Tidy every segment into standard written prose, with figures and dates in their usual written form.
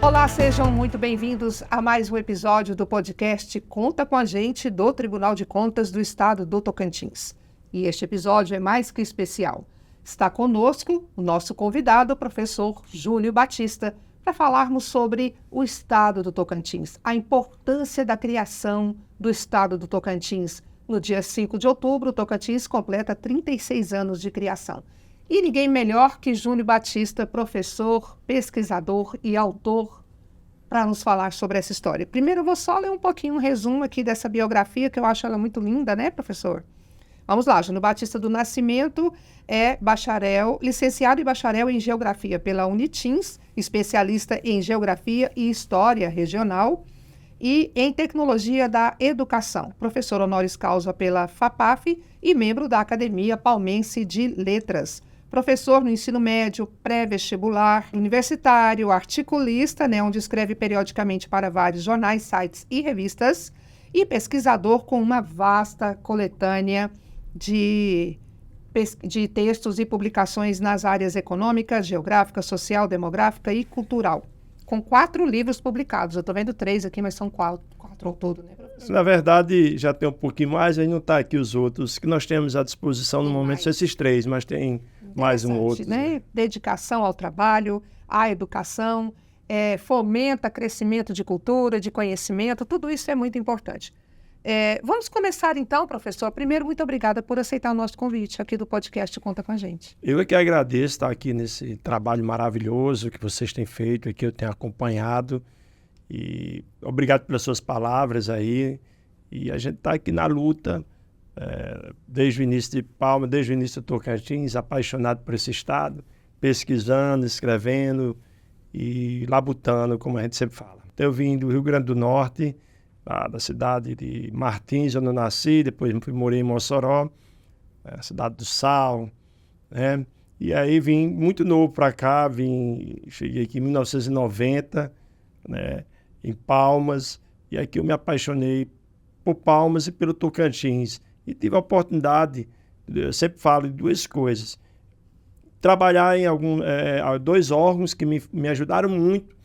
Olá, sejam muito bem-vindos a mais um episódio do podcast Conta com a Gente do Tribunal de Contas do Estado do Tocantins. E este episódio é mais que especial. Está conosco o nosso convidado, o professor Júnior Batista, para falarmos sobre o Estado do Tocantins, a importância da criação do Estado do Tocantins. No dia 5 de outubro, o Tocantins completa 36 anos de criação. E ninguém melhor que Júnior Batista, professor, pesquisador e autor, para nos falar sobre essa história. Primeiro, eu vou só ler um pouquinho um resumo aqui dessa biografia, que eu acho ela muito linda, né, professor? Vamos lá, Júnior Batista do Nascimento é licenciado e bacharel em Geografia pela Unitins, especialista em Geografia e História Regional e em Tecnologia da Educação, professor honoris causa pela FAPAF e membro da Academia Palmense de Letras. Professor no ensino médio, pré-vestibular, universitário, articulista, onde escreve periodicamente para vários jornais, sites e revistas, e pesquisador com uma vasta coletânea de textos e publicações nas áreas econômica, geográfica, social, demográfica e cultural, com 4 livros publicados. Eu estou vendo 3 aqui, mas são 4 ao todo, né, professor? Na verdade, já tem um pouquinho mais, aí não está aqui os outros, que nós temos à disposição no momento, são esses 3, mas tem mais um outro. Né? Dedicação ao trabalho, à educação, fomenta crescimento de cultura, de conhecimento, tudo isso é muito importante. Vamos começar então, professor. Primeiro, muito obrigada por aceitar o nosso convite aqui do podcast Conta com a Gente. Eu é que agradeço estar aqui nesse trabalho maravilhoso que vocês têm feito, que eu tenho acompanhado, e obrigado pelas suas palavras aí, e a gente está aqui na luta, desde o início de Palmas, desde o início do Tocantins, apaixonado por esse estado, pesquisando, escrevendo e labutando, como a gente sempre fala. Então, eu vim do Rio Grande do Norte, da cidade de Martins, onde eu nasci, depois morei em Mossoró, a cidade do Sal, né? E aí vim muito novo para cá, cheguei aqui em 1990, né, em Palmas, e aqui eu me apaixonei por Palmas e pelo Tocantins. E tive a oportunidade, eu sempre falo de 2 coisas, trabalhar em 2 órgãos que me ajudaram muito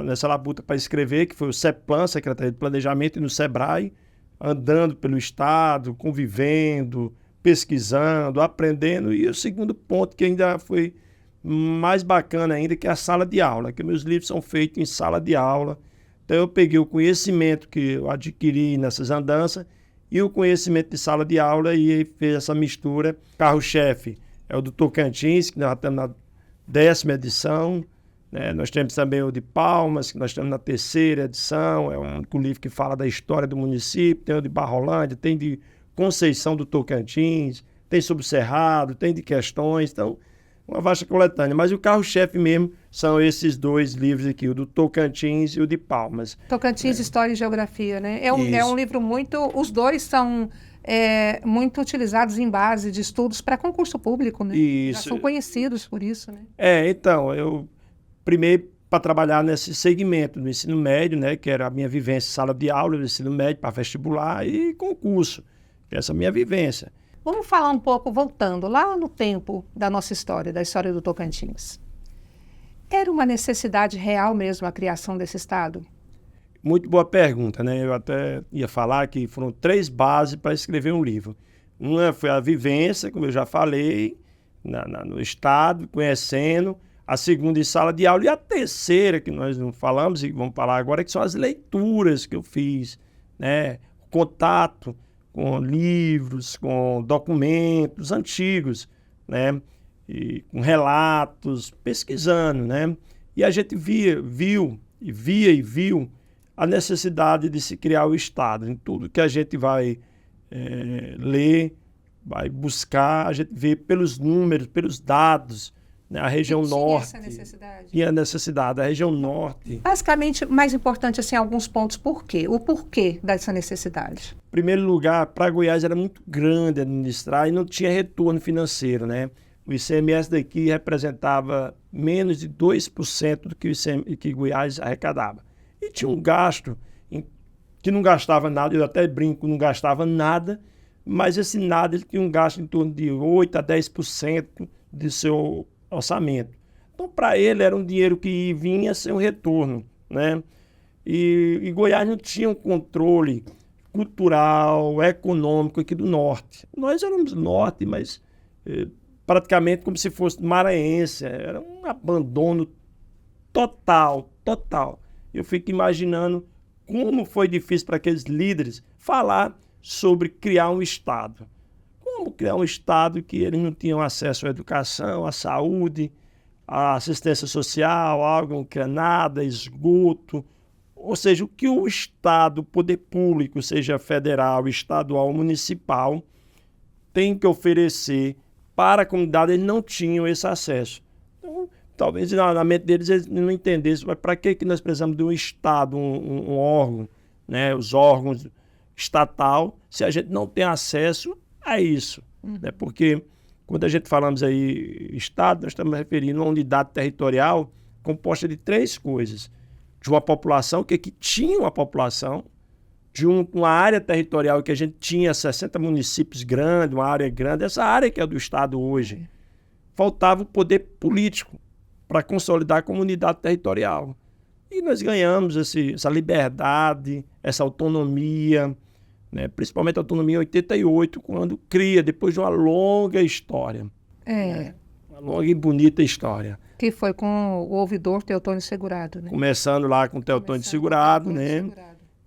nessa labuta para escrever, que foi o CEPLAN, Secretaria de Planejamento, e no SEBRAE, andando pelo estado, convivendo, pesquisando, aprendendo. E o segundo ponto, que ainda foi mais bacana ainda, que é a sala de aula, que meus livros são feitos em sala de aula. Então eu peguei o conhecimento que eu adquiri nessas andanças e o conhecimento de sala de aula e fez essa mistura. Carro-chefe é o do Tocantins, que nós estamos na 10ª edição. Nós temos também o de Palmas, que nós estamos na 3ª edição, é um único livro que fala da história do município, tem o de Barrolândia, tem de Conceição do Tocantins, tem sobre o Cerrado, tem de Questões, então uma vasta coletânea. Mas o carro-chefe mesmo são esses 2 livros aqui, o do Tocantins e o de Palmas. Tocantins, História e Geografia, né? É um livro muito... Os 2 são muito utilizados em base de estudos para concurso público, né? Isso. Já são conhecidos por isso, né? Então, eu primeiro para trabalhar nesse segmento do ensino médio, né, que era a minha vivência, sala de aula do ensino médio para vestibular e concurso, essa é a minha vivência. Vamos falar um pouco, voltando lá no tempo da nossa história, da história do Tocantins. Era uma necessidade real mesmo a criação desse estado? Muito boa pergunta, né? Eu até ia falar que foram 3 bases para escrever um livro. Uma foi a vivência, como eu já falei, no estado, conhecendo. A segunda em sala de aula. E a terceira, que nós não falamos e vamos falar agora, que são as leituras que eu fiz, né? Contato com livros, com documentos antigos, né? E com relatos, pesquisando, né? E a gente viu a necessidade de se criar o Estado. Em tudo que a gente vai ler, vai buscar, a gente vê pelos números, pelos dados, né? A região norte. Tinha essa necessidade? Tinha necessidade, a região norte. Basicamente, mais importante, assim, alguns pontos, por quê? O porquê dessa necessidade? Em primeiro lugar, para Goiás era muito grande administrar e não tinha retorno financeiro, né? O ICMS daqui representava menos de 2% do que Goiás arrecadava. E tinha um gasto que não gastava nada, eu até brinco, não gastava nada, mas esse nada ele tinha um gasto em torno de 8% a 10% de seu orçamento. Então, para ele, era um dinheiro que vinha sem um retorno, né? E Goiás não tinha um controle cultural, econômico aqui do norte. Nós éramos do norte, mas praticamente como se fosse maranhense. Era um abandono total, total. Eu fico imaginando como foi difícil para aqueles líderes falar sobre criar um Estado. Como criar um Estado que eles não tinham acesso à educação, à saúde, à assistência social, água encanada, esgoto. Ou seja, o que o Estado, o poder público, seja federal, estadual, municipal, tem que oferecer para a comunidade, eles não tinham esse acesso. Então, talvez na mente deles eles não entendessem, mas para que nós precisamos de um Estado, um órgão, né? Os órgãos estatal, se a gente não tem acesso a isso. Né? Porque quando a gente falamos aí Estado, nós estamos referindo a uma unidade territorial composta de 3 coisas. De uma população, que tinha uma população, de uma área territorial que a gente tinha 60 municípios grandes, uma área grande, essa área que é do Estado hoje. Faltava o poder político para consolidar a comunidade territorial. E nós ganhamos essa liberdade, essa autonomia, né? Principalmente a autonomia em 88, quando cria, depois de uma longa história. Né? Uma longa e bonita história. Que foi com o ouvidor Teotônio Segurado, né? Começando lá com o Teotônio Segurado, né?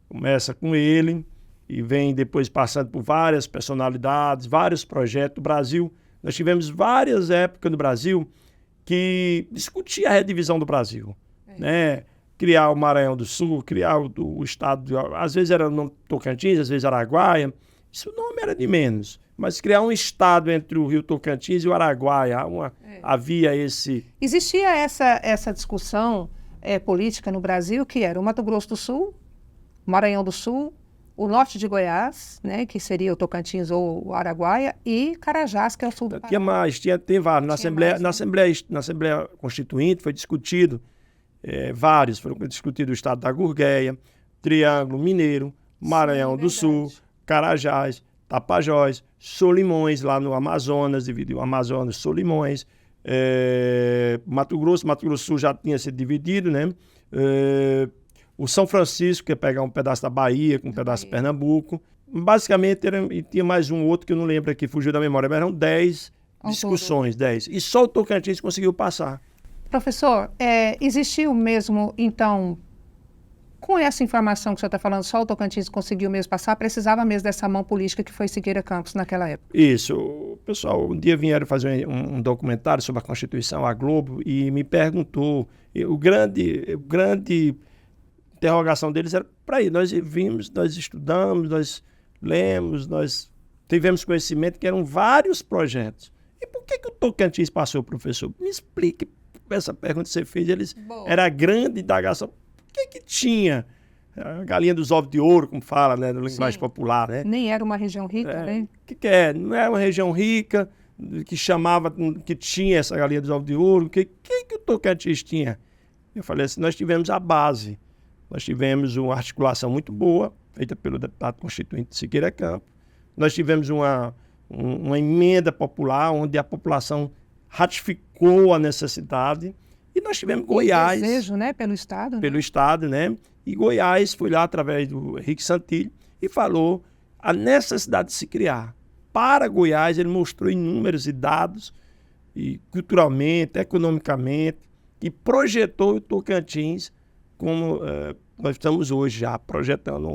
Começa com ele e vem depois passando por várias personalidades, vários projetos do Brasil. Nós tivemos várias épocas no Brasil que discutia a redivisão do Brasil, né? Criar o Maranhão do Sul, criar o estado, às vezes era no Tocantins, às vezes Araguaia. Isso o nome era de menos. Mas criar um estado entre o Rio Tocantins e o Araguaia, havia esse... Existia essa discussão política no Brasil, que era o Mato Grosso do Sul, o Maranhão do Sul, o norte de Goiás, né, que seria o Tocantins ou o Araguaia, e Carajás, que é o sul do Pará. Tinha mais, tem vários. Na Assembleia Constituinte foi discutido vários. Foram discutidos o estado da Gurgueia, Triângulo Mineiro, Maranhão do Sul, Carajás, Tapajós, Solimões, lá no Amazonas, dividiu o Amazonas, Solimões, Mato Grosso do Sul já tinha sido dividido, né? O São Francisco, que é pegar um pedaço da Bahia com um pedaço de Pernambuco. Basicamente, tinha mais um outro que eu não lembro aqui, fugiu da memória, mas eram 10 discussões, 10. E só o Tocantins conseguiu passar. Professor, existiu mesmo, então, com essa informação que o senhor está falando, só o Tocantins conseguiu mesmo passar, precisava mesmo dessa mão política que foi Siqueira Campos naquela época? Isso. O pessoal um dia vieram fazer um documentário sobre a Constituição, a Globo, e me perguntou, o grande interrogação deles era para aí, nós vimos, nós estudamos, nós lemos, nós tivemos conhecimento que eram vários projetos. E por que o Tocantins passou, professor? Me explique. Essa pergunta que você fez, era a grande indagação. Por que tinha a galinha dos ovos de ouro, como fala, né, na linguagem popular, né? Nem era uma região rica, né? O que é? Não era uma região rica, que tinha essa galinha dos ovos de ouro. O que o Tocantins tinha? Eu falei assim, nós tivemos a base. Nós tivemos uma articulação muito boa, feita pelo deputado constituinte Siqueira Campos. Nós tivemos uma emenda popular, onde a população ratificou a necessidade. E nós tivemos Goiás. Desejo, né? Pelo Estado. Pelo Estado, né? E Goiás foi lá através do Henrique Santilli e falou a necessidade de se criar. Para Goiás, ele mostrou em números e dados, e culturalmente, economicamente, e projetou o Tocantins como nós estamos hoje já projetando,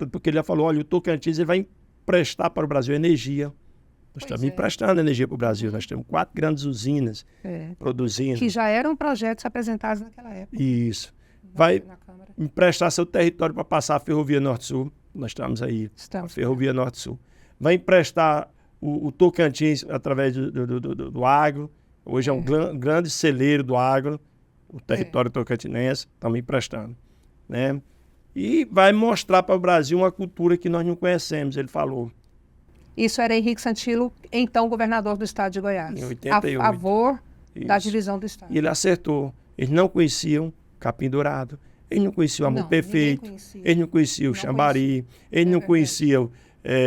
porque ele já falou, olha, o Tocantins ele vai emprestar para o Brasil energia. Nós estamos emprestando energia para o Brasil. Nós temos 4 grandes usinas produzindo. Que já eram projetos apresentados naquela época. Isso. Vai emprestar seu território para passar a Ferrovia Norte-Sul. Nós estamos aí, a Ferrovia Norte-Sul. Vai emprestar o Tocantins através do agro. Hoje é um grande celeiro do agro. O território tocantinense, estamos emprestando. Né? E vai mostrar para o Brasil uma cultura que nós não conhecemos, ele falou. Isso era Henrique Santilli, então governador do estado de Goiás. Em 88. A favor da divisão do estado. E ele acertou. Eles não conheciam Capim Dourado, eles não conheciam o Amor Perfeito, eles não conheciam o Xambari, eles não conheciam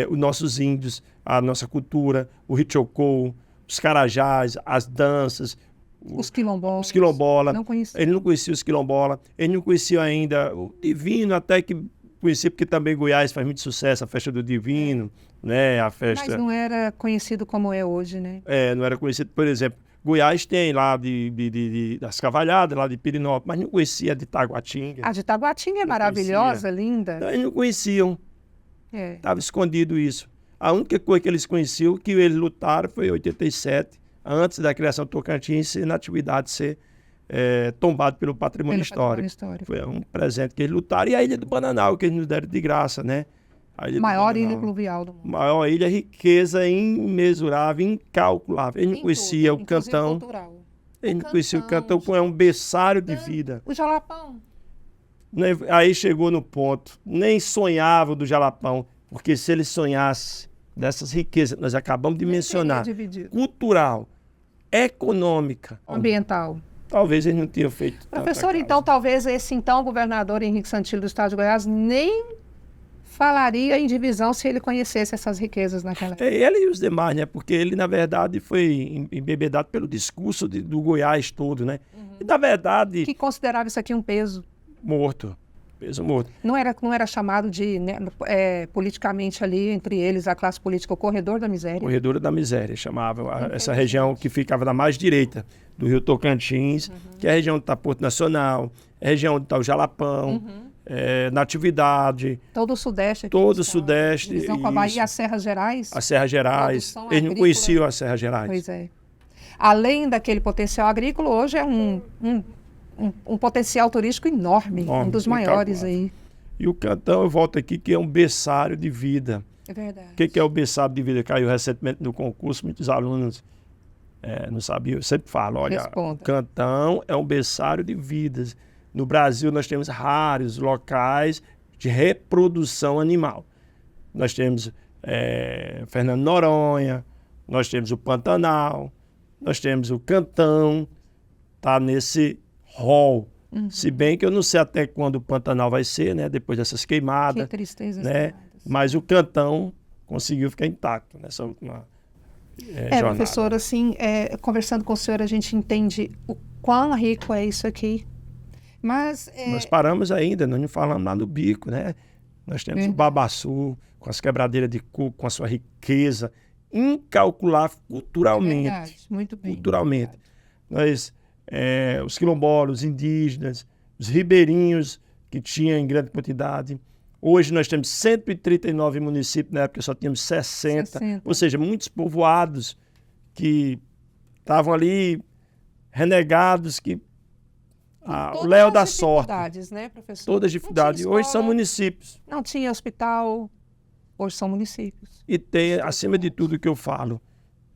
os nossos índios, a nossa cultura, o Richocô, os carajás, as danças, Os quilombolas. Os quilombolas. Não conhecia. Ele não conhecia os quilombolas. Ele não conhecia ainda o Divino, até que conhecia, porque também Goiás faz muito sucesso, a festa do Divino, né? A festa... Mas não era conhecido como é hoje, né? Não era conhecido, por exemplo, Goiás tem lá das Cavalhadas, lá de Pirinópolis, mas não conhecia de Taguatinga. A de Taguatinga é maravilhosa, linda. Não, eles não conheciam. É. Estava escondido isso. A única coisa que eles conheciam, que eles lutaram, foi em 87, antes da criação do Tocantins, na atividade ser tombado pelo patrimônio histórico. Foi um presente que eles lutaram. E a Ilha do Bananal, que eles nos deram de graça, né? Maior ilha pluvial do mundo. Maior ilha, riqueza imensurável, incalculável. Ele não conhecia o Cantão. Ele não conhecia o Cantão, como é um berçário de vida. O Jalapão. Aí chegou no ponto, nem sonhava do Jalapão, porque se ele sonhasse dessas riquezas que nós acabamos de mencionar, cultural, econômica, ambiental, talvez eles não tinham feito. Professor, então talvez esse governador Henrique Santillo do estado de Goiás nem falaria em divisão se ele conhecesse essas riquezas naquela época. Ele e os demais, né? Porque ele, na verdade, foi embebedado pelo discurso do Goiás todo, né? E, na verdade... Que considerava isso aqui um peso. Morto. Peso morto. Não era chamado de, né, politicamente ali, entre eles, a classe política, o Corredor da Miséria. Corredor da Miséria, chamava essa região que ficava na mais direita do Rio Tocantins, que é a região onde está Porto Nacional, é a região onde está o Jalapão, Natividade. Todo o Sudeste. Todo o Sudeste. Divisão com a Bahia, as Serras Gerais. As Serras Gerais. Eles não conheciam as Serras Gerais. Pois é. Além daquele potencial agrícola, hoje é um potencial turístico enorme, um dos maiores aí. E o Cantão, eu volto aqui, que é um berçário de vida. É verdade. O que é o berçário de vida? Caiu recentemente no concurso, muitos alunos não sabiam. Eu sempre falo, olha, Responda. Cantão é um berçário de vidas. No Brasil, nós temos raros locais de reprodução animal. Nós temos Fernando Noronha, nós temos o Pantanal, nós temos o Cantão, está nesse rol. Se bem que eu não sei até quando o Pantanal vai ser, né? Depois dessas queimadas. Que tristeza. Né? Mas o Cantão conseguiu ficar intacto nessa última jornada. Professor, assim, conversando com o senhor, a gente entende o quão rico é isso aqui. Mas, nós paramos ainda, nós não falamos lá do Bico, né? Nós temos o Babaçu, com as quebradeiras de coco, com a sua riqueza incalculável culturalmente. Verdade, muito bem. Culturalmente. Nós, os quilombolas, os indígenas, os ribeirinhos, que tinham em grande quantidade. Hoje nós temos 139 municípios, na época só tínhamos 60. Ou seja, muitos povoados que estavam ali renegados, que o Léo da sorte. Né, professor? Todas as dificuldades. Hoje são municípios. Não tinha hospital, hoje são municípios. E tem, acima de tudo que eu falo,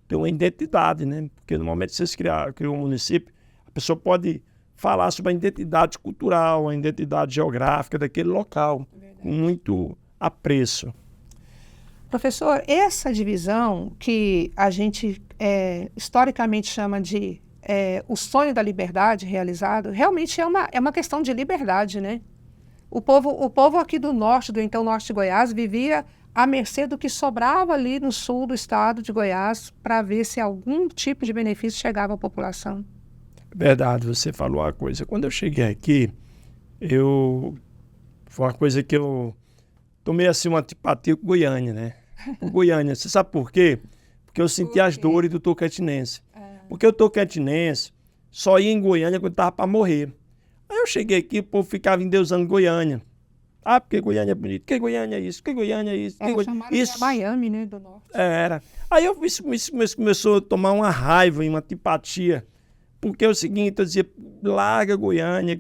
tem uma identidade, né? Porque no momento que vocês criam um município, a pessoa pode falar sobre a identidade cultural, a identidade geográfica daquele local, com muito apreço. Professor, essa divisão que a gente historicamente chama de o sonho da liberdade realizado, realmente é uma questão de liberdade, né? O povo aqui do norte, do então norte de Goiás, vivia à mercê do que sobrava ali no sul do estado de Goiás para ver se algum tipo de benefício chegava à população. Verdade, você falou uma coisa. Quando eu cheguei aqui, foi uma coisa que eu tomei assim uma antipatia com Goiânia, né? Com Goiânia. Você sabe por quê? Porque eu senti as dores do tocantinense. Porque o tocantinense só ia em Goiânia quando estava para morrer. Aí eu cheguei aqui, o povo ficava endeusando Goiânia. Ah, porque Goiânia é bonito. Que Goiânia é isso? Que Goiânia é isso? Isso de Miami, né, do norte. Era. Aí isso começou a tomar uma raiva e uma antipatia. Porque é o seguinte, eu dizia, larga Goiânia.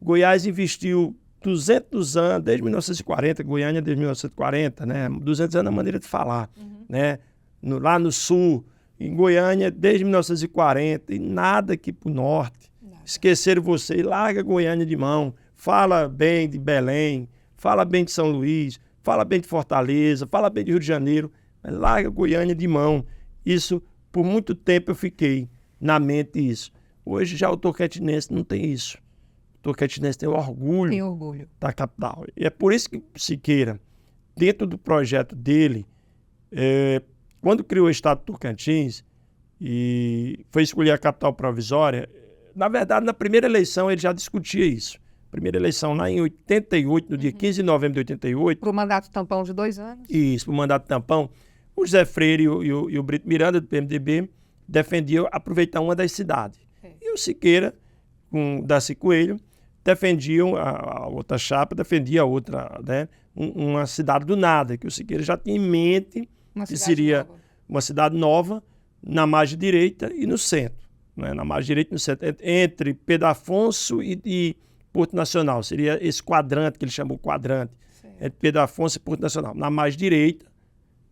Goiás investiu 200 anos, desde 1940, Goiânia desde 1940, né? 200 anos é a maneira de falar, né? Lá no sul, em Goiânia, desde 1940, e nada aqui para o norte. Nada. Esqueceram você, larga Goiânia de mão, fala bem de Belém, fala bem de São Luís, fala bem de Fortaleza, fala bem de Rio de Janeiro, mas larga Goiânia de mão. Isso, por muito tempo eu fiquei na mente isso. Hoje já o tocantinense não tem isso. O tocantinense tem orgulho da capital. E é por isso que Siqueira, dentro do projeto dele, quando criou o Estado do Tocantins, e foi escolher a capital provisória. Na verdade, na primeira eleição ele já discutia isso. Primeira eleição lá em 88, no dia 15 de novembro de 88. Para o mandato tampão de 2 anos. Isso, para o mandato tampão. O José Freire e o Brito Miranda, do PMDB, defendiam aproveitar uma das cidades. E o Siqueira, com Darcy Coelho, defendiam, a outra chapa defendia a outra, né? Uma cidade do nada, que o Siqueira já tinha em mente que seria uma cidade nova, na margem direita e no centro. Né? Na margem direita e no centro, entre Pedro Afonso e Porto Nacional. Seria esse quadrante, que ele chamou quadrante, entre Pedro Afonso e Porto Nacional. Na margem direita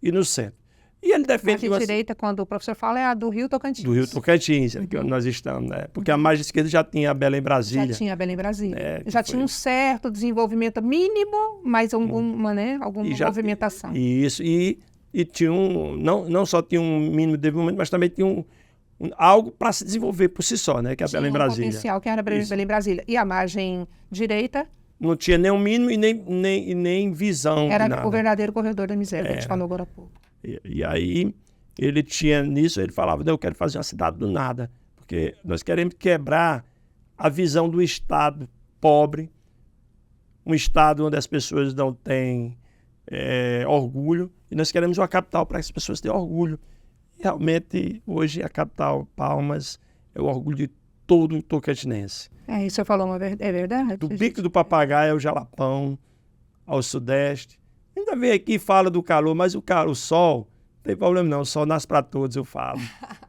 e no centro. E ele defende... A margem direita, quando o professor fala, é a do Rio Tocantins. Do Rio Tocantins, que onde nós estamos, né? Porque a margem esquerda já tinha a Belém Brasília. Já tinha a Belém Brasília. Já tinha um certo desenvolvimento mínimo, mas alguma movimentação. Isso, e tinha não só tinha um mínimo de desenvolvimento, mas também tinha algo para se desenvolver por si só, né? Que é a Belém Brasília. Potencial, que era a Belém Brasília. E a margem direita? Não tinha nem um mínimo e nem visão. Era o verdadeiro corredor da miséria, que a gente falou agora há pouco. E aí ele tinha nisso, ele falava, eu quero fazer uma cidade do nada, porque nós queremos quebrar a visão do Estado pobre, um Estado onde as pessoas não têm orgulho, e nós queremos uma capital para que as pessoas tenham orgulho. E realmente, hoje, a capital, Palmas, é o orgulho de todo o tocantinense. Isso você falou, é verdade? Do Bico do Papagaio ao Jalapão, ao Sudeste. Ainda vem aqui e fala do calor, mas o sol, não tem problema não, o sol nasce para todos, eu falo.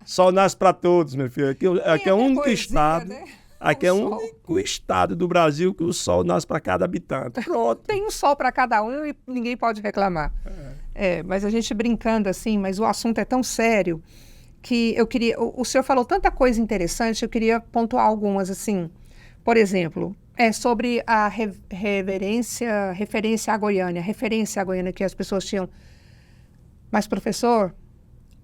Sol nasce para todos, meu filho. Aqui é o único estado, né? Aqui é o único estado do Brasil que o sol nasce para cada habitante. Pronto. Tem um sol para cada um e ninguém pode reclamar. Mas a gente brincando assim, mas o assunto é tão sério que eu queria... O senhor falou tanta coisa interessante, eu queria pontuar algumas assim. Por exemplo... sobre a referência à Goiânia que as pessoas tinham. Mas, professor,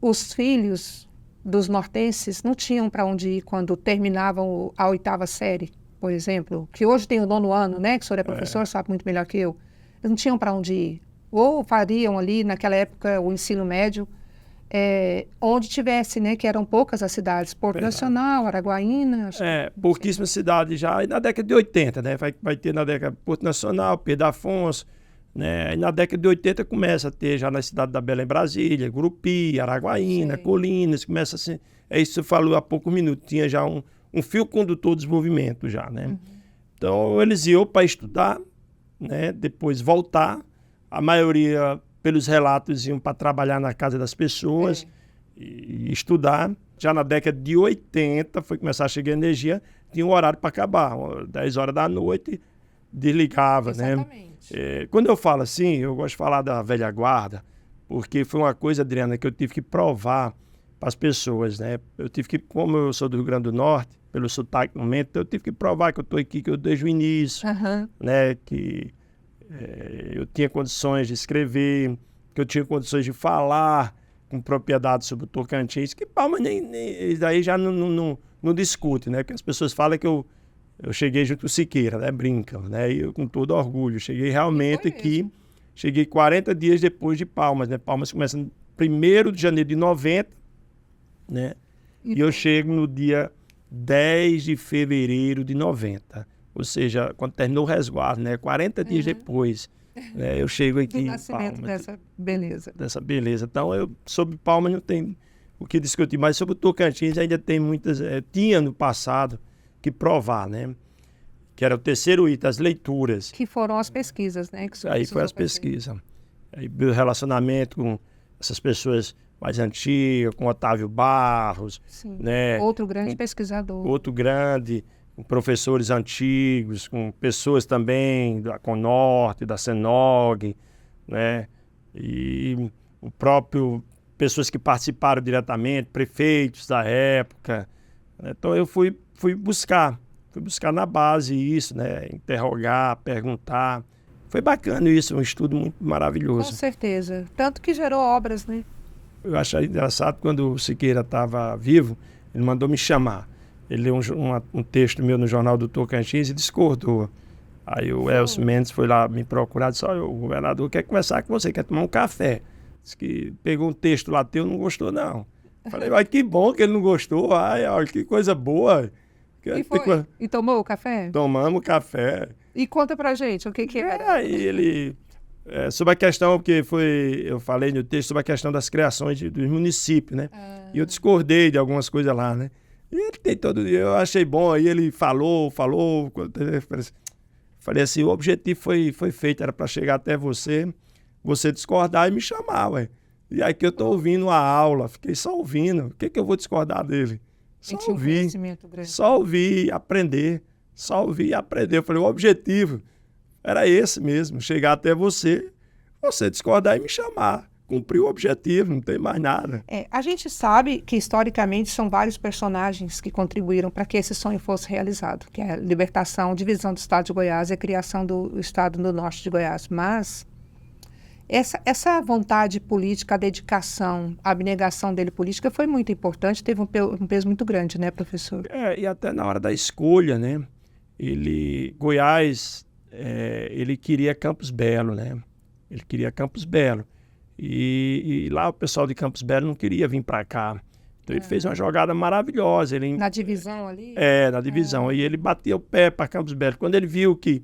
os filhos dos nortenses não tinham para onde ir quando terminavam a 8ª série, por exemplo, que hoje tem o 9º ano, né? Que o senhor é professor, sabe muito melhor que eu. Eles não tinham para onde ir. Ou fariam ali, naquela época, o ensino médio, onde tivesse, né? Que eram poucas as cidades. Porto Nacional, Araguaína... pouquíssimas cidades já. E na década de 80, né? Vai ter na década Porto Nacional, Pedro Afonso, né? E na década de 80 começa a ter já na cidade da Belém Brasília, Gurupi, Araguaína, Colinas, começa assim... É isso que você falou há poucos minutos. Tinha já um fio condutor de desenvolvimento já, né? Então, eles iam para estudar, né? Depois voltar. A maioria... pelos relatos, iam para trabalhar na casa das pessoas e estudar. Já na década de 80, foi começar a chegar a energia, tinha um horário para acabar, 10 horas da noite, desligava. Exatamente. Né? Quando eu falo assim, eu gosto de falar da velha guarda, porque foi uma coisa, Adriana, que eu tive que provar para as pessoas. Né? Eu tive que, como eu sou do Rio Grande do Norte, pelo sotaque no momento, eu tive que provar que eu estou aqui, que eu desde o início, né? Que... eu tinha condições de escrever, que eu tinha condições de falar com propriedade sobre o Tocantins, que Palmas daí já não discute, né? Porque as pessoas falam que eu cheguei junto com o Siqueira, né? Brincam, né? E eu, com todo orgulho, cheguei realmente aqui, cheguei 40 dias depois de Palmas, né? Palmas começa no 1º de janeiro de 90, né? E eu chego no dia 10 de fevereiro de 90. Ou seja, quando terminou o resguardo, né? 40 dias depois, né? Eu chego aqui do nascimento dessa beleza. Dessa beleza. Então, sobre Palmas não tem o que discutir, mas sobre o Tocantins ainda tem muitas... tinha no passado que provar, né? Que era o 3º item, as leituras. Que foram as pesquisas, né? Aí foi as pesquisas. Aí o relacionamento com essas pessoas mais antigas, com Otávio Barros. Sim. Né? Outro grande pesquisador. Outro grande... com professores antigos, com pessoas também da Conorte, da Senog, né? E o próprio pessoas que participaram diretamente, prefeitos da época. Então eu fui buscar na base isso, né? Interrogar, perguntar. Foi bacana isso, um estudo muito maravilhoso. Com certeza. Tanto que gerou obras, né? Eu achei engraçado, quando o Siqueira estava vivo, ele mandou me chamar. Ele leu um texto meu no Jornal do Tocantins e discordou. Aí o Elcio Mendes foi lá me procurar e disse, o governador quer conversar com você, quer tomar um café. Disse que pegou um texto lá teu, não gostou não. Falei, mas que bom que ele não gostou. Ai, olha, que coisa boa. E tomou o café? Tomamos café. E conta pra gente o que era. Aí ele... sobre a questão, porque eu falei no texto sobre a questão das criações dos municípios, né? E eu discordei de algumas coisas lá, né? E ele tem todo... Eu achei bom, aí ele falou. Falei assim, o objetivo foi feito, era para chegar até você discordar e me chamar, ué. E aí que eu tô ouvindo a aula, fiquei só ouvindo. O que eu vou discordar dele? Só ouvir, só ouvir, aprender. Só ouvir e aprender. Eu falei, o objetivo era esse mesmo, chegar até você discordar e me chamar. Cumprir o objetivo, não tem mais nada. A gente sabe que, historicamente, são vários personagens que contribuíram para que esse sonho fosse realizado, que é a libertação, divisão do Estado de Goiás e a criação do Estado do Norte de Goiás. Mas essa vontade política, a dedicação, a abnegação dele política foi muito importante, teve um peso muito grande, né, professor? E até na hora da escolha, né? Goiás, ele queria Campos Belo, né? Ele queria Campos Belo. E lá o pessoal de Campos Belo não queria vir para cá. Então ele fez uma jogada maravilhosa. Na divisão ali? Na divisão. E ele bateu o pé para Campos Belo. Quando ele viu que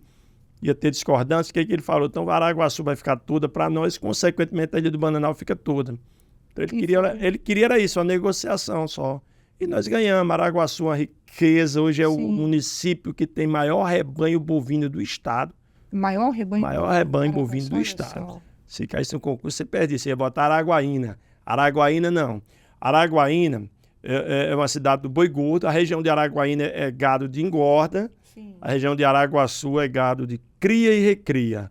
ia ter discordância, o que ele falou? Então Araguaçu vai ficar toda para nós, consequentemente a Ilha do Bananal fica toda. Então ele queria era isso, uma negociação só. E nós ganhamos. Araguaçu, uma riqueza. Hoje é o município que tem maior rebanho bovino do estado. Maior rebanho bovino do estado. Se caísse um concurso, você perde. Você ia botar Araguaína. Araguaína, não. Araguaína é uma cidade do boi gordo. A região de Araguaína é gado de engorda. Sim. A região de Araguaçu é gado de cria e recria.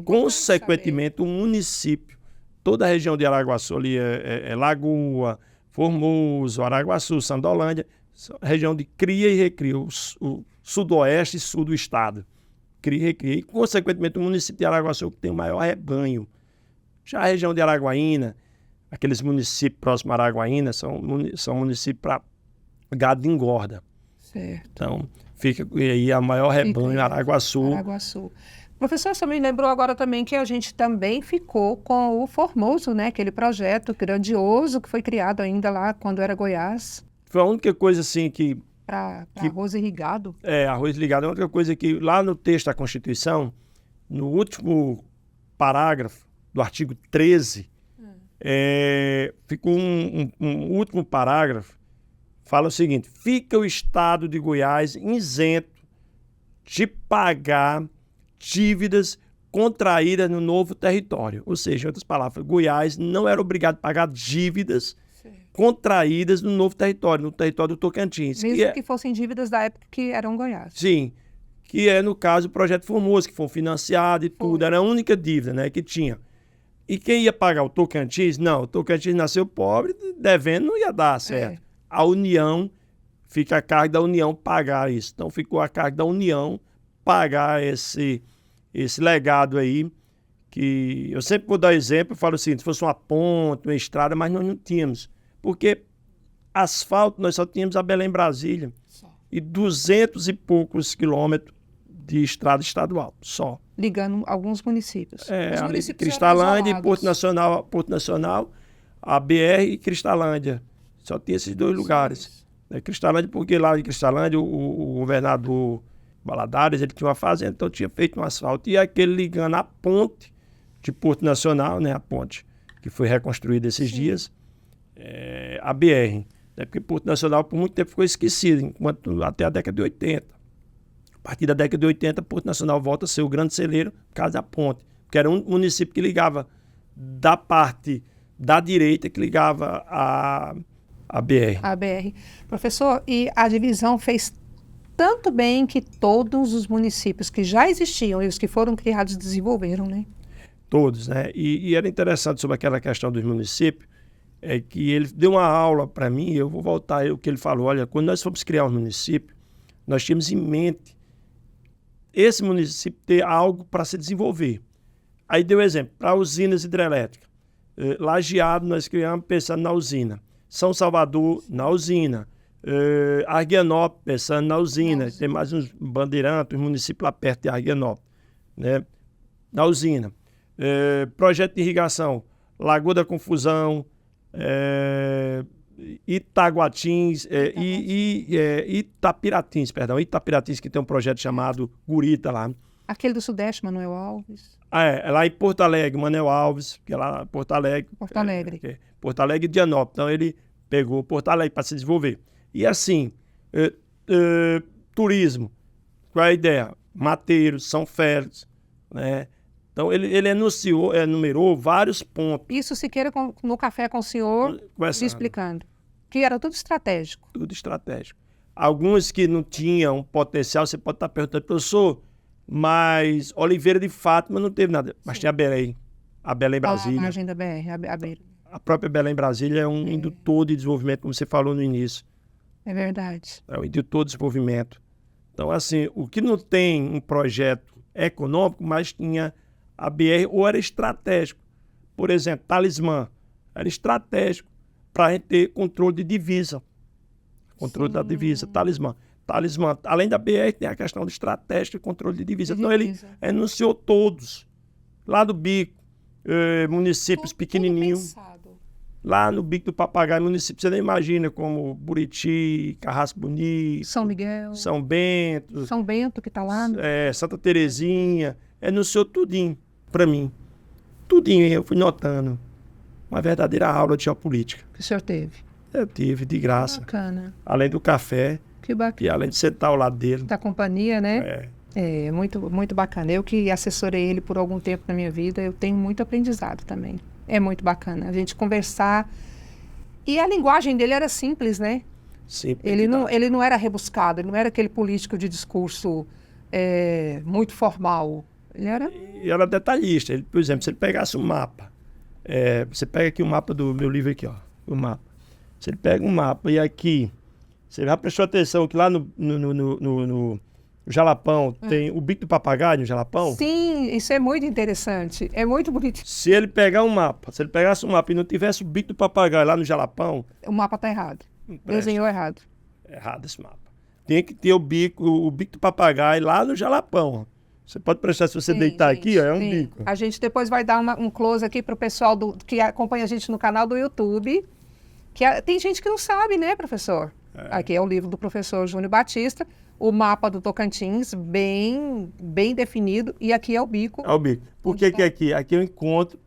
Consequentemente, o município, toda a região de Araguaçu ali é Lagoa, Formoso, Araguaçu, Sandolândia, região de cria e recria, o sudoeste e sul do estado. Cria e recria. E, consequentemente, o município de Araguaçu que tem o maior rebanho. Já a região de Araguaína, aqueles municípios próximos a Araguaína, são municípios para gado de engorda. Certo. Então, fica aí a maior rebanho, Araguaçu. Professor, você me lembrou agora também que a gente também ficou com o Formoso, né? Aquele projeto grandioso que foi criado ainda lá quando era Goiás. Foi a única coisa assim que... Para arroz irrigado? Arroz irrigado é outra coisa que lá no texto da Constituição, no último parágrafo do artigo 13, ficou um último parágrafo, fala o seguinte: fica o estado de Goiás isento de pagar dívidas contraídas no novo território. Ou seja, em outras palavras, Goiás não era obrigado a pagar dívidas contraídas no novo território, no território do Tocantins. Mesmo que fossem dívidas da época que eram Goiás. Sim, que é, no caso, o Projeto Formoso, que foi financiado e tudo. Era a única dívida, né, que tinha. E quem ia pagar? O Tocantins? Não, o Tocantins nasceu pobre, devendo não ia dar certo. A União, fica a cargo da União pagar isso. Então, ficou a cargo da União pagar esse legado aí, que eu sempre vou dar exemplo, eu falo assim, se fosse uma ponte, uma estrada, mas nós não tínhamos. Porque asfalto nós só tínhamos a Belém-Brasília e 200 e poucos quilômetros de estrada estadual, só. Ligando alguns municípios. Ali de Cristalândia e Porto Nacional, a BR e Cristalândia. Só tinha esses dois lugares. Cristalândia, porque lá em Cristalândia o governador Valadares, ele tinha uma fazenda, então tinha feito um asfalto. E aquele ligando a ponte de Porto Nacional, né, a ponte que foi reconstruída esses dias, a BR. Porque Porto Nacional por muito tempo ficou esquecido, até a década de 80. A partir da década de 80, Porto Nacional volta a ser o grande celeiro por causa da ponte, que era um município que ligava da parte da direita, que ligava a BR. A BR. Professor, e a divisão fez tanto bem que todos os municípios que já existiam e os que foram criados desenvolveram, né? Todos, né? E era interessante sobre aquela questão dos municípios, que ele deu uma aula para mim, eu vou voltar ao que ele falou. Olha, quando nós fomos criar um município, nós tínhamos em mente esse município ter algo para se desenvolver. Aí deu exemplo, para usinas hidrelétricas. Lajeado, nós criamos pensando na usina. São Salvador, na usina. Arguianópolis, pensando na usina. Tem mais uns bandeirantes, uns municípios lá perto de Arguianópolis, né? Na usina. Projeto de irrigação, Lagoa da Confusão, Itaguatins, Itapiratins, perdão. Itapiratins, que tem um projeto chamado Gurita lá. Aquele do Sudeste, Manuel Alves. É lá em Porto Alegre, Manuel Alves, que é lá em Porto Alegre. Porto Alegre. Porto Alegre e Dianópolis. Então, ele pegou Porto Alegre para se desenvolver. E assim, turismo. Qual é a ideia? Mateiros, São Félix, né? Então, ele enumerou vários pontos. Isso Siqueira no café com o senhor, me explicando. Que era tudo estratégico. Tudo estratégico. Alguns que não tinham potencial, você pode estar perguntando, professor, mas Oliveira de Fátima não teve nada. Mas tinha Belém. A Belém Brasília. A margem da BR, a beira. A própria Belém Brasília é um indutor de desenvolvimento, como você falou no início. É verdade. É um indutor de desenvolvimento. Então, assim, o que não tem um projeto econômico, mas tinha a BR, ou era estratégico. Por exemplo, Talismã. Era estratégico para a gente ter controle de divisa. Controle da divisa, Talismã. Talismã, além da BR, tem a questão do estratégico e controle de divisa. Então, ele enunciou todos. Lá do Bico, municípios pequenininhos. Lá no Bico do Papagaio, município, você nem imagina, como Buriti, Carrasco Bonito, São Miguel, São Bento. São Bento, que está lá. Santa Terezinha. Enunciou tudinho para mim. Tudinho, eu fui notando. Uma verdadeira aula de geopolítica. Que o senhor teve? Eu tive, de graça. Bacana. Além do café. Que bacana. E além de sentar ao lado dele. Da companhia, né? É muito, muito bacana. Eu que assessorei ele por algum tempo na minha vida, eu tenho muito aprendizado também. É muito bacana a gente conversar. E a linguagem dele era simples, né? Simples. Ele não era rebuscado, ele não era aquele político de discurso muito formal. Ele era... E era detalhista. Ele, por exemplo, se ele pegasse um mapa, você pega aqui o mapa do meu livro aqui, ó, o mapa. Se ele pega um mapa e aqui, você já prestou atenção que lá no Jalapão tem o Bico do Papagaio no Jalapão? Sim, isso é muito interessante. É muito bonito. Se ele pegar um mapa, se ele pegasse um mapa e não tivesse o Bico do Papagaio lá no Jalapão... O mapa está errado. Desenhou errado. Errado esse mapa. Tem que ter o bico do papagaio lá no Jalapão. Você pode prestar, se você deitar aqui, ó, é um bico. A gente depois vai dar um close aqui para o pessoal que acompanha a gente no canal do YouTube. Tem gente que não sabe, né, professor? Aqui é o livro do professor Júnior Batista, o mapa do Tocantins, bem definido, e aqui é o bico. É o bico. Por que aqui? Aqui eu encontro,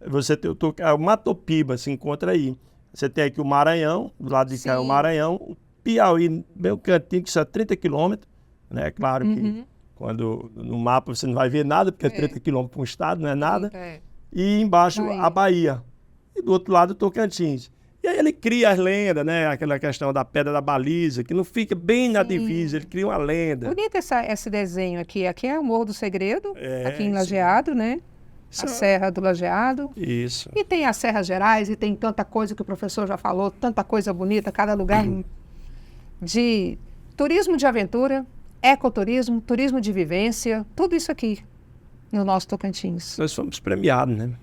o Matopiba se encontra aí. Você tem aqui o Maranhão, do lado de cá é o Maranhão, o Piauí, bem o cantinho, que são 30 quilômetros, né? Claro que quando no mapa você não vai ver nada, porque 30 quilômetros para um estado não é nada. E embaixo a Bahia. E do outro lado o Tocantins. E aí ele cria as lendas, né? Aquela questão da Pedra da Baliza, que não fica bem na divisa, ele cria uma lenda. Bonito esse desenho aqui. Aqui é o Morro do Segredo, aqui em Lajeado, né? A Serra do Lajeado. Isso. E tem as Serras Gerais, e tem tanta coisa que o professor já falou, tanta coisa bonita, cada lugar de turismo de aventura, ecoturismo, turismo de vivência, tudo isso aqui no nosso Tocantins. Nós fomos premiados, né?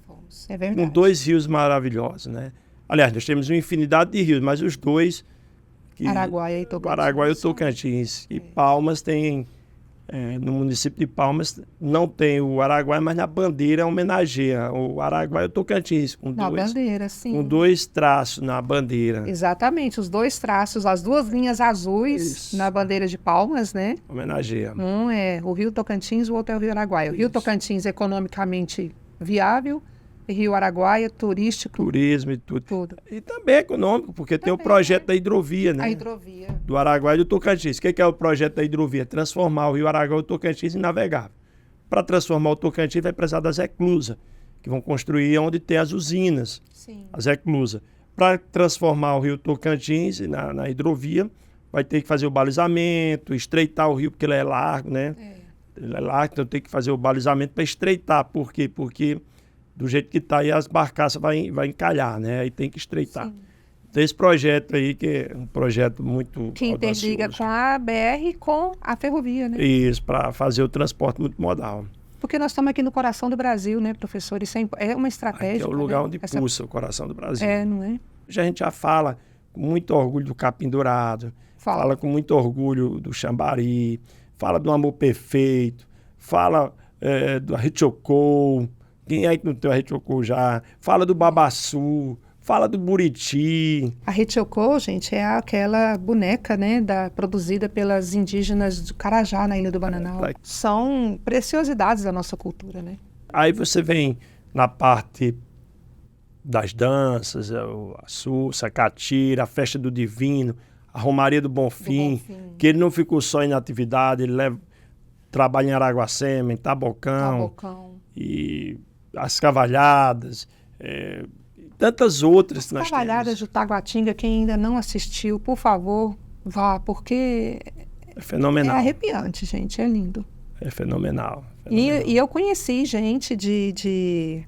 Fomos, é verdade. Com 2 rios maravilhosos, né? Aliás, nós temos uma infinidade de rios, mas os dois... Araguaia e Tocantins. Araguaia e Tocantins. E Palmas tem... no município de Palmas não tem o Araguaia, mas na bandeira homenageia o Araguaia e o Tocantins. Bandeira, sim. Com 2 traços na bandeira. Exatamente, os 2 traços, as 2 linhas azuis na bandeira de Palmas, né? Homenageia. Um é o Rio Tocantins, o outro é o Rio Araguaia. O Rio Tocantins economicamente viável, e Rio Araguaia turístico. Turismo e tudo. E também econômico, porque tem o projeto da hidrovia, né? A hidrovia. Do Araguaia e do Tocantins. O que é o projeto da hidrovia? Transformar o Rio Araguaia e o Tocantins em navegável. Para transformar o Tocantins vai precisar das eclusas, que vão construir onde tem as usinas, as eclusas. Para transformar o Rio Tocantins na hidrovia, vai ter que fazer o balizamento, estreitar o rio, porque ele é largo, né? Ele é largo, então tem que fazer o balizamento para estreitar. Por quê? Porque do jeito que está aí, as barcaças vai encalhar, né? Aí tem que estreitar. Sim. Então, esse projeto aí, que é um projeto muito que interliga com a BR e com a ferrovia, né? Isso, para fazer o transporte multimodal. Porque nós estamos aqui no coração do Brasil, né, professor? Isso é uma estratégia. Aqui é o lugar onde pulsa o coração do Brasil. Não é? A gente já fala com muito orgulho do Capim Dourado, fala com muito orgulho do Xambari, fala do Amor Perfeito, fala do Arretiocou. Quem é que não tem o Arretiocou já? Fala do Babaçu, Fala do Buriti. A Ritiocô, gente, é aquela boneca, né, produzida pelas indígenas do Carajá, na Ilha do Bananal. São preciosidades da nossa cultura, né? Aí você vem na parte das danças, a Sussa, a Catira, a Festa do Divino, a Romaria do Bonfim, que ele não ficou só em atividade, ele trabalha em Araguacema, em Tabocão. E as Cavalhadas, tantas outras que nós temos. Cavalhadas do Taguatinga, quem ainda não assistiu, por favor, vá, porque é fenomenal. É arrepiante, gente, é lindo. É fenomenal. E eu conheci gente de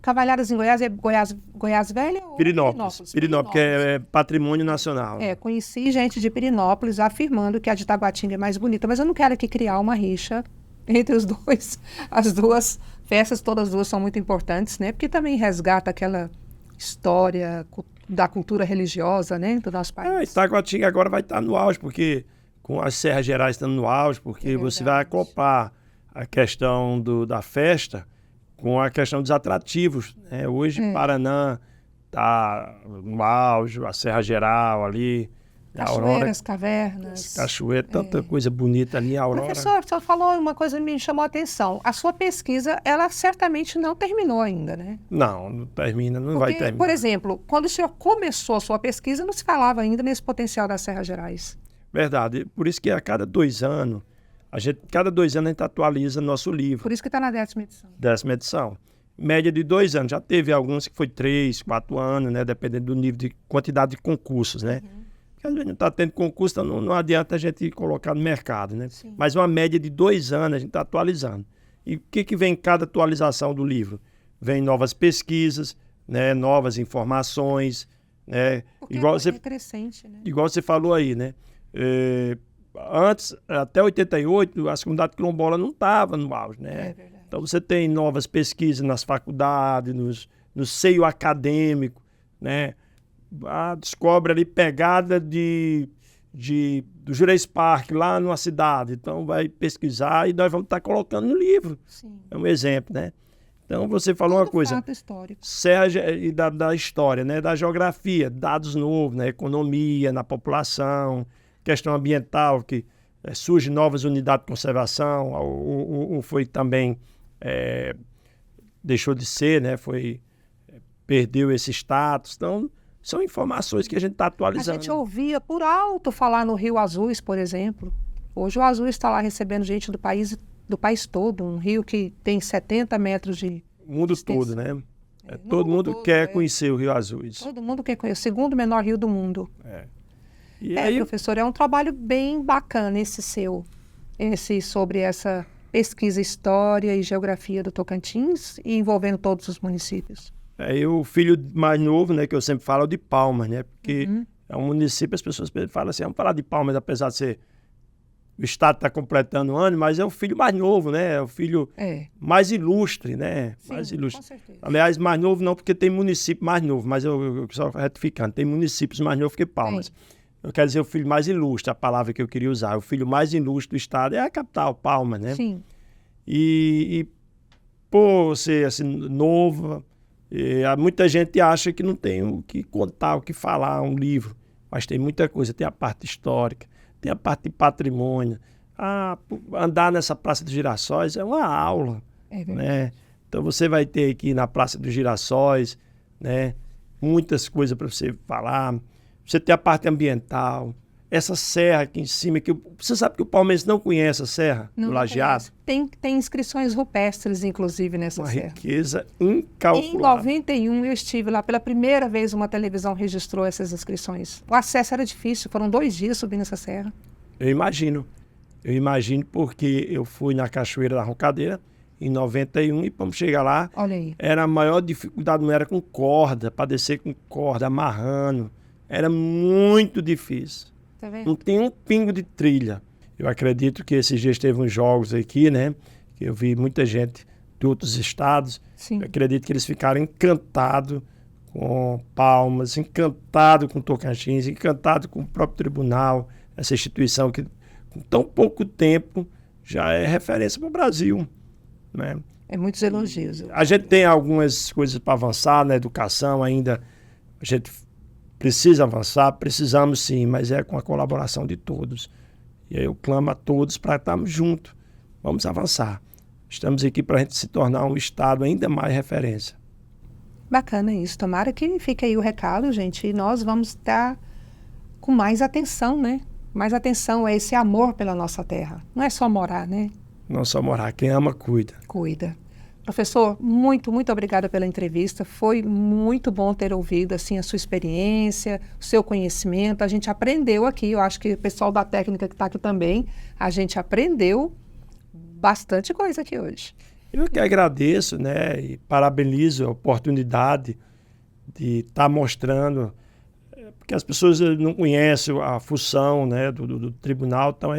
Cavalhadas em Goiás, é Goiás Velha ou Pirinópolis, que é patrimônio nacional. Conheci gente de Pirinópolis afirmando que a de Taguatinga é mais bonita, mas eu não quero aqui criar uma rixa entre os dois. As duas festas, todas as duas são muito importantes, né? Porque também resgata aquela história da cultura religiosa, né, do nosso país. Taguatinga agora vai estar no auge, porque com as Serras Gerais estando no auge, porque você vai acoplar a questão da festa com a questão dos atrativos, né? Hoje Paraná está no auge, a Serra Geral ali, cachoeiras, cavernas. Cachoeira, tanta coisa bonita ali, a Aurora. Professor, você falou uma coisa que me chamou a atenção. A sua pesquisa, ela certamente não terminou ainda, né? Não termina, vai terminar. Por exemplo, quando o senhor começou a sua pesquisa, não se falava ainda nesse potencial das Serras Gerais. Verdade. Por isso que a cada 2 anos, a gente atualiza nosso livro. Por isso que está na 10ª edição. 10ª edição. Média de 2 anos. Já teve alguns que foi 3, 4 anos, né? Dependendo do nível de quantidade de concursos, né? Porque a gente não está tendo concurso, então não adianta a gente colocar no mercado, né? Sim. Mas uma média de 2 anos a gente está atualizando. E o que vem em cada atualização do livro? Vem novas pesquisas, né? Novas informações, né? Porque é crescente, né? Igual você falou aí, né? Antes, até 88, a comunidade quilombola não estava no auge, né? É verdade. Então você tem novas pesquisas nas faculdades, no seio acadêmico, né? Descobre ali pegada do Jureis Parque lá numa cidade. Então vai pesquisar e nós vamos estar colocando no livro. Sim. É um exemplo, né? Então você falou uma coisa. Fato histórico. E da história, né? Da geografia, dados novos, na economia, na população, questão ambiental, que surgem novas unidades de conservação, ou foi também, deixou de ser, né? Perdeu esse status. Então, são informações que a gente está atualizando. A gente ouvia por alto falar no Rio Azuis, por exemplo. Hoje o Azuis está lá recebendo gente do país todo, um rio que tem 70 metros de o mundo todo, né? Todo mundo quer conhecer o Rio Azuis. Todo mundo quer conhecer. O segundo menor rio do mundo. E aí, professor, é um trabalho bem bacana sobre essa pesquisa, história e geografia do Tocantins e envolvendo todos os municípios. O filho mais novo, né, que eu sempre falo, é o de Palmas, né? Porque é um município, as pessoas falam assim, vamos falar de Palmas, apesar de ser... O Estado está completando o ano, mas é o filho mais novo, né? É o filho mais ilustre, né? Sim, mais ilustre. Com certeza. Aliás, mais novo não, porque tem município mais novo, mas eu só retificando, tem municípios mais novos que Palmas. Eu quero dizer o filho mais ilustre, a palavra que eu queria usar. O filho mais ilustre do Estado é a capital, Palmas, né? Sim. E por ser assim, novo, muita gente acha que não tem o que contar, o que falar, um livro. Mas tem muita coisa, tem a parte histórica, tem a parte de patrimônio. Andar nessa Praça dos Girassóis é uma aula, né? Então você vai ter aqui na Praça dos Girassóis, né, muitas coisas para você falar. Você tem a parte ambiental, essa serra aqui em cima, que você sabe que o palmeirense não conhece a serra do Lajeado? Tem inscrições rupestres, inclusive, nessa serra. Uma riqueza incalculável. Em 91 eu estive lá, pela primeira vez uma televisão registrou essas inscrições. O acesso era difícil, foram 2 dias subindo essa serra. Eu imagino porque eu fui na Cachoeira da Roncadeira em 91 e vamos chegar lá, olha aí. Era a maior dificuldade, não era com corda, para descer com corda, amarrando. Era muito difícil. Tá vendo? Não tem um pingo de trilha. Eu acredito que esses dias teve uns jogos aqui, né? Que eu vi muita gente de outros estados. Sim. Eu acredito que eles ficaram encantados com Palmas, encantados com Tocantins, encantados com o próprio tribunal, essa instituição que com tão pouco tempo já é referência para o Brasil, né? É muitos elogios. A gente tem algumas coisas para avançar na educação ainda. A gente precisa avançar, precisamos sim, mas é com a colaboração de todos. E aí eu clamo a todos para estarmos juntos. Vamos avançar. Estamos aqui para a gente se tornar um estado ainda mais referência. Bacana isso. Tomara que fique aí o recado, gente. E nós vamos estar com mais atenção, né? Mais atenção a esse amor pela nossa terra. Não é só morar, né? Não só morar. Quem ama, cuida. Cuida. Professor, muito obrigada pela entrevista. Foi muito bom ter ouvido assim, a sua experiência, o seu conhecimento. A gente aprendeu aqui, eu acho que o pessoal da técnica que está aqui também, a gente aprendeu bastante coisa aqui hoje. Eu que agradeço, né, e parabenizo a oportunidade de estar mostrando, porque as pessoas não conhecem a função, né, do tribunal, então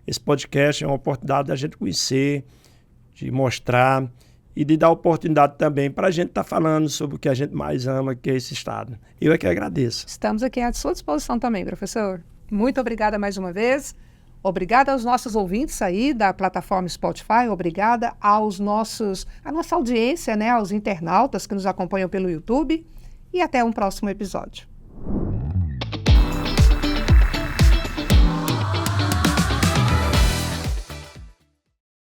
esse podcast é uma oportunidade da gente conhecer, de mostrar e de dar oportunidade também para a gente estar falando sobre o que a gente mais ama, que é esse estado. Eu é que agradeço. Estamos aqui à sua disposição também, professor. Muito obrigada mais uma vez. Obrigada aos nossos ouvintes aí da plataforma Spotify, obrigada à nossa audiência, né, aos internautas que nos acompanham pelo YouTube e até um próximo episódio.